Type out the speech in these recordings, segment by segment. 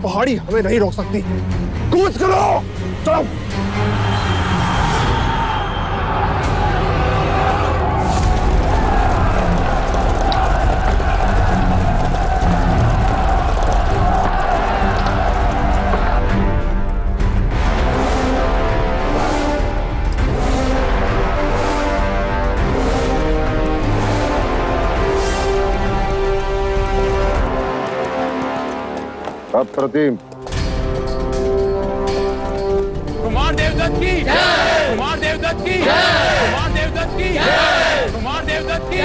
पहाड़ी हमें नहीं रोक सकती। कूच करो, चलो। अप्रतिम। कुमार देवदत्त की जय, कुमार देवदत्त की जय, कुमार देवदत्त की जय, कुमार देवदत्त की जय।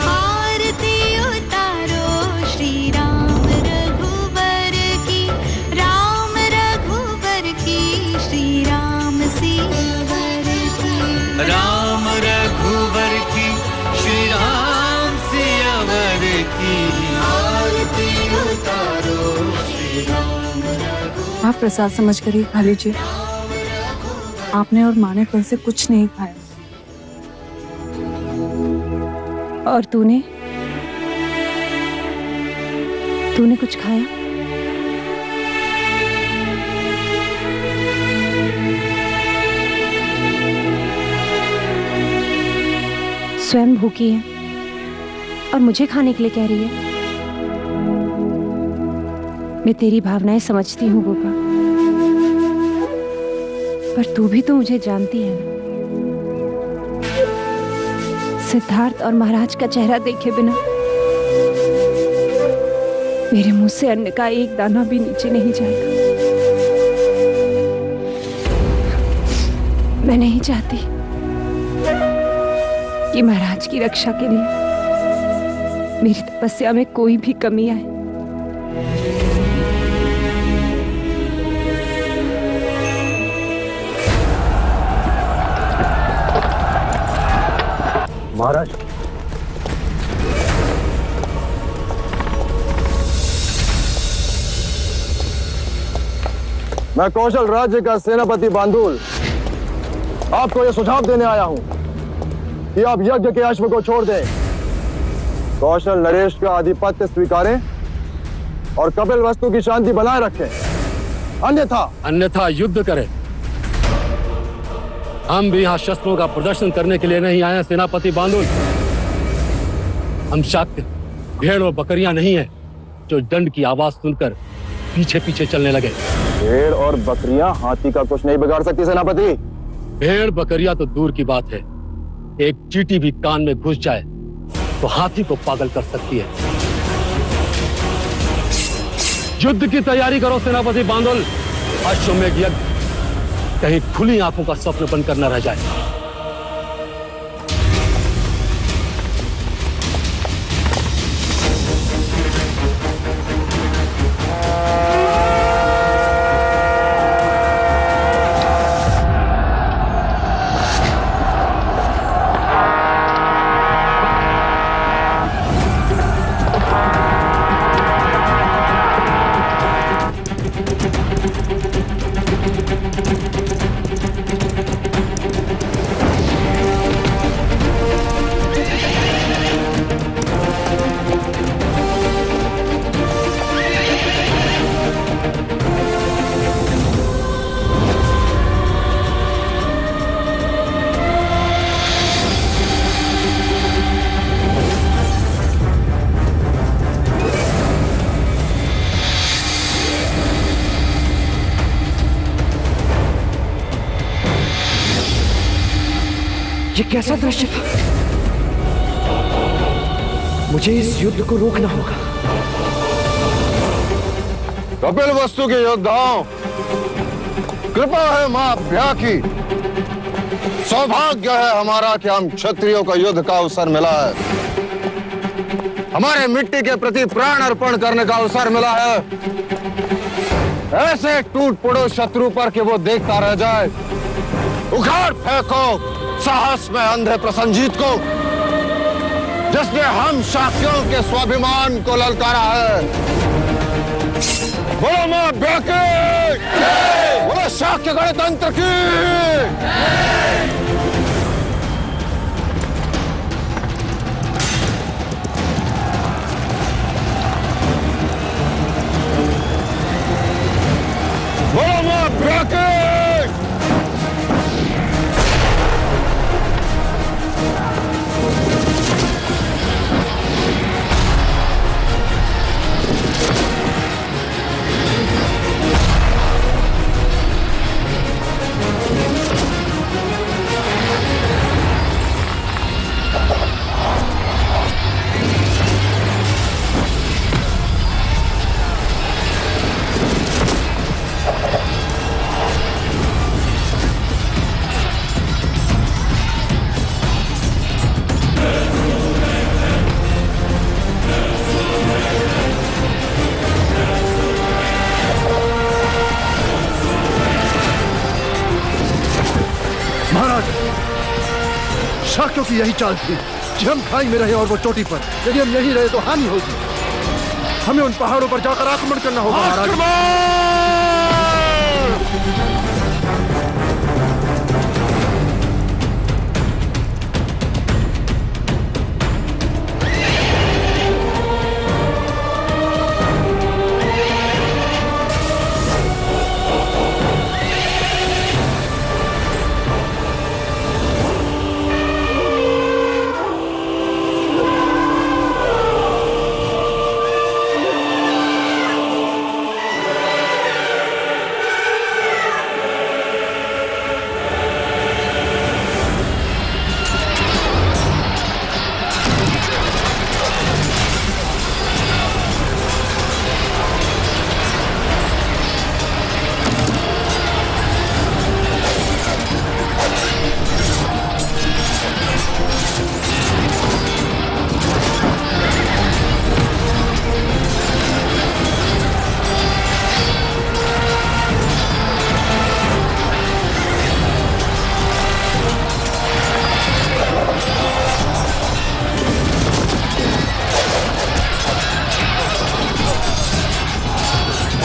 आरती उतारो श्री राम रघुवर की, राम रघुवर की, श्री राम सियावर की, राम रघुवर की, श्री राम सियावर की। आरती उतारो श्री राम रघुवर। आप प्रसाद समझ कर ही खा लीजिए। आपने और माँ ने कल से कुछ नहीं खाया। और तूने कुछ खाया? स्वयं भूखी है और मुझे खाने के लिए कह रही है। मैं तेरी भावनाएं समझती हूँ गोपा, पर तू भी तो मुझे जानती है ना। सिद्धार्थ और महाराज का चेहरा देखे बिना मेरे मुंह से अन्न का एक दाना भी नीचे नहीं जाएगा। मैं नहीं चाहती कि महाराज की रक्षा के लिए मेरी तपस्या में कोई भी कमी आए। महाराज, मैं कौशल राज्य का सेनापति बांदुल आपको यह सुझाव देने आया हूं कि आप यज्ञ के अश्व को छोड़ दें, कौशल नरेश का आधिपत्य स्वीकारें और कपिल वस्तु की शांति बनाए रखें। अन्यथा युद्ध करें। हम भी यहाँ शस्त्रों का प्रदर्शन करने के लिए नहीं आए हैं सेनापति बांदुल। हम शाक्य भेड़ और बकरियां नहीं हैं जो दंड की आवाज सुनकर पीछे पीछे चलने लगे। भेड़ और बकरियां हाथी का कुछ नहीं बिगाड़ सकती सेनापति। भेड़ बकरियां तो दूर की बात है, एक चींटी भी कान में घुस जाए तो हाथी को पागल कर सकती है। युद्ध की तैयारी करो सेनापति बांदुल। अश्वमेध यज्ञ कहीं खुली आंखों का स्वप्न बनकर न रह जाए। ये कैसा दृश्य था? मुझे इस युद्ध को रोकना होगा। कपिल वस्तु के योद्धाओं, कृपा है मां अभ्या की। सौभाग्य है हमारा कि हम क्षत्रियों का युद्ध का अवसर मिला है। हमारे मिट्टी के प्रति प्राण अर्पण करने का अवसर मिला है। ऐसे टूट पड़ो शत्रु पर कि वो देखता रह जाए। उखाड़ फेंको साहस में अंधे प्रसंजीत को, जिसने हम शाक्यों के स्वाभिमान को ललकारा है। बोलो मां अभ्या की, बोलो शाक्य गणतंत्र की। शाक्यों की यही चाल थी कि हम खाई में रहे और वो चोटी पर। यदि हम यहीं रहे तो हानि होगी। हमें उन पहाड़ों पर जाकर आक्रमण करना होगा महाराज।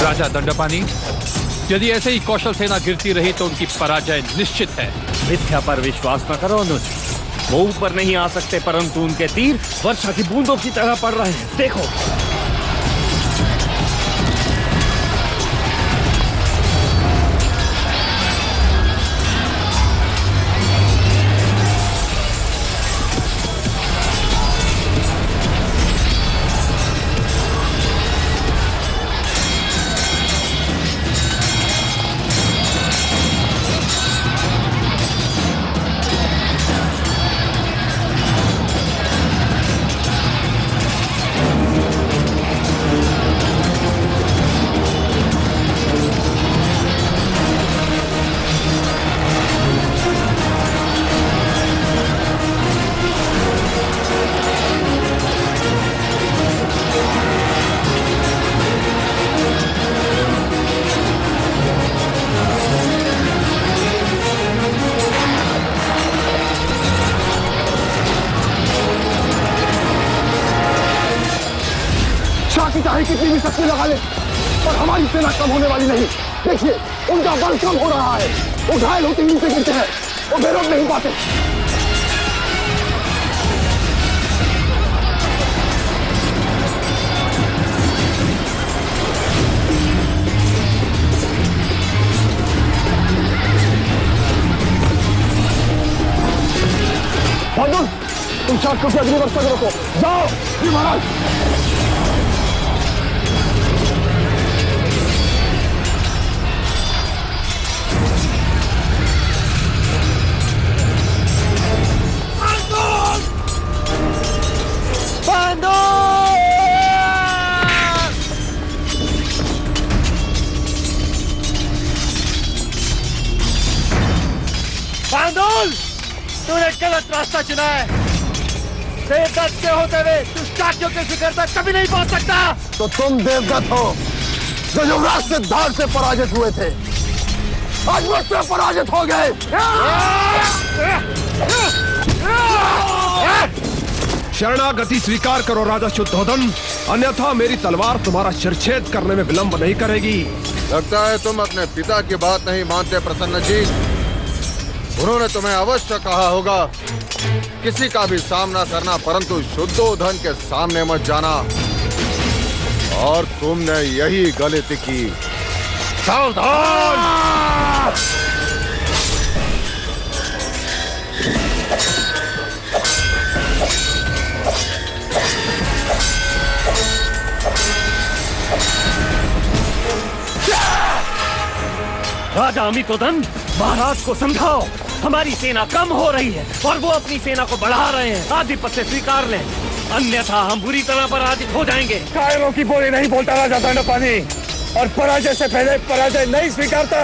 राजा दंडपानी, यदि ऐसे ही कौशल सेना गिरती रही तो उनकी पराजय निश्चित है। मिथ्या पर विश्वास न करो अनुज। वो ऊपर नहीं आ सकते, परंतु उनके तीर वर्षा की बूंदों की तरह पड़ रहे हैं। देखो। चाहे कितनी भी शक्ति लगा ले, पर हमारी सेना कम होने वाली नहीं। देखिए, उनका बल कम हो रहा है। वो घायल होते ही नीचे गिरते हैं, वो बेरोक नहीं पाते। बांदुल, तुम शाक्यों की अग्नि वर्षा रोको। जाओ। जी महाराज। बांदुल, तूने गलत रास्ता चुना है। देवदत्त के होते हुए तू शाक्यों के शिखर तक कभी नहीं पहुंच सकता। तो तुम देवदत्त हो जो युवराज सिद्धार्थ से पराजित हुए थे, आज मुझसे पराजित हो गए। शरणागति स्वीकार करो राजा शुद्धोधन, अन्यथा मेरी तलवार तुम्हारा शिरच्छेद करने में विलंब नहीं करेगी। लगता है तुम अपने पिता की बात नहीं मानते प्रसन्न जी। उन्होंने तुम्हें अवश्य कहा होगा किसी का भी सामना करना, परंतु शुद्धोधन के सामने मत जाना, और तुमने यही गलती की। सावधान! राजा अमितोदन, महाराज को समझाओ, हमारी सेना कम हो रही है और वो अपनी सेना को बढ़ा रहे हैं। आधिपत्य स्वीकार लें, अन्यथा हम बुरी तरह पराजित हो जाएंगे। कायरों की बोली नहीं बोलता राजा दंडपानी, और पराजय से पहले पराजय नहीं स्वीकारता।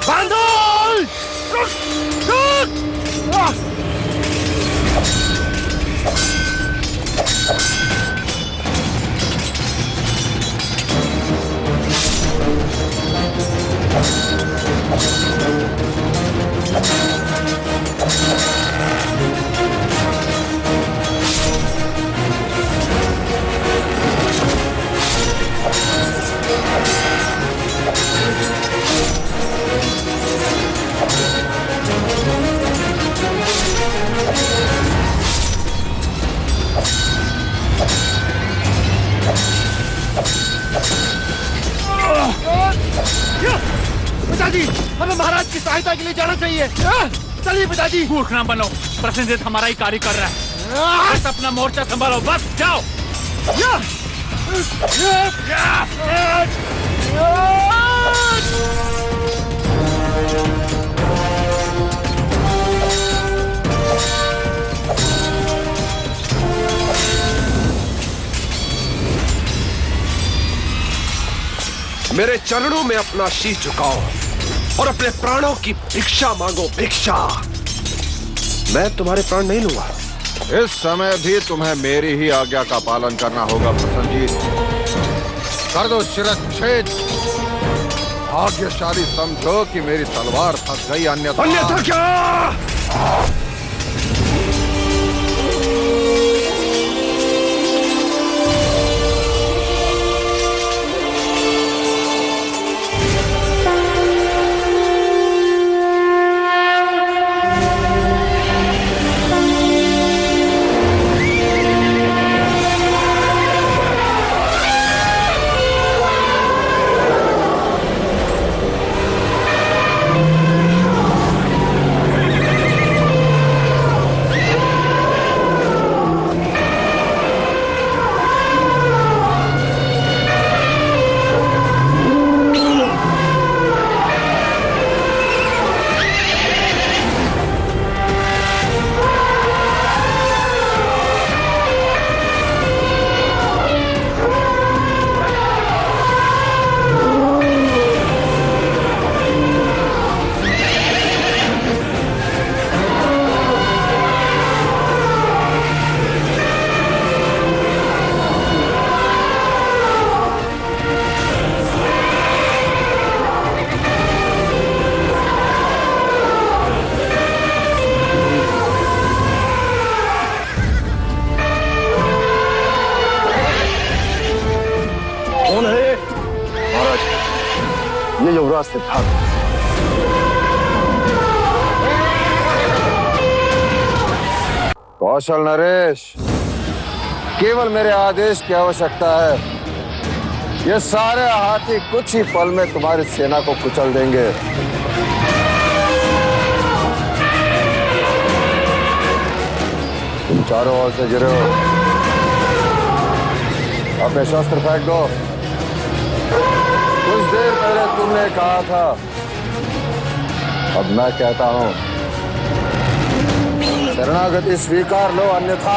बांदुल! रुक! रुक! के लिए जाना चाहिए। चलिए पिताजी। मूर्ख ना बनो, प्रसेनजीत हमारा ही कार्य कर रहा है। बस अपना मोर्चा संभालो, बस जाओ। मेरे चरणों में अपना शीश झुकाओ और अपने प्राणों की भिक्षा मांगो, भिक्षा। मैं तुम्हारे प्राण नहीं लूंगा। इस समय भी तुम्हें मेरी ही आज्ञा का पालन करना होगा प्रसन्नजीत। कर दो शिरच्छेद। भाग्यशाली समझो कि मेरी तलवार फंस गई, अन्यथा क्या? ये युवराज सिद्धार्थ। कौशल नरेश, केवल मेरे आदेश की आवश्यकता है। ये सारे हाथी कुछ ही पल में तुम्हारी सेना को कुचल देंगे। तुम चारों ओर से गिरे हो, अपने शस्त्र फेंक दो। कुछ देर पहले तुमने कहा था, अब मैं कहता हूं, शरणागति स्वीकार लो, अन्यथा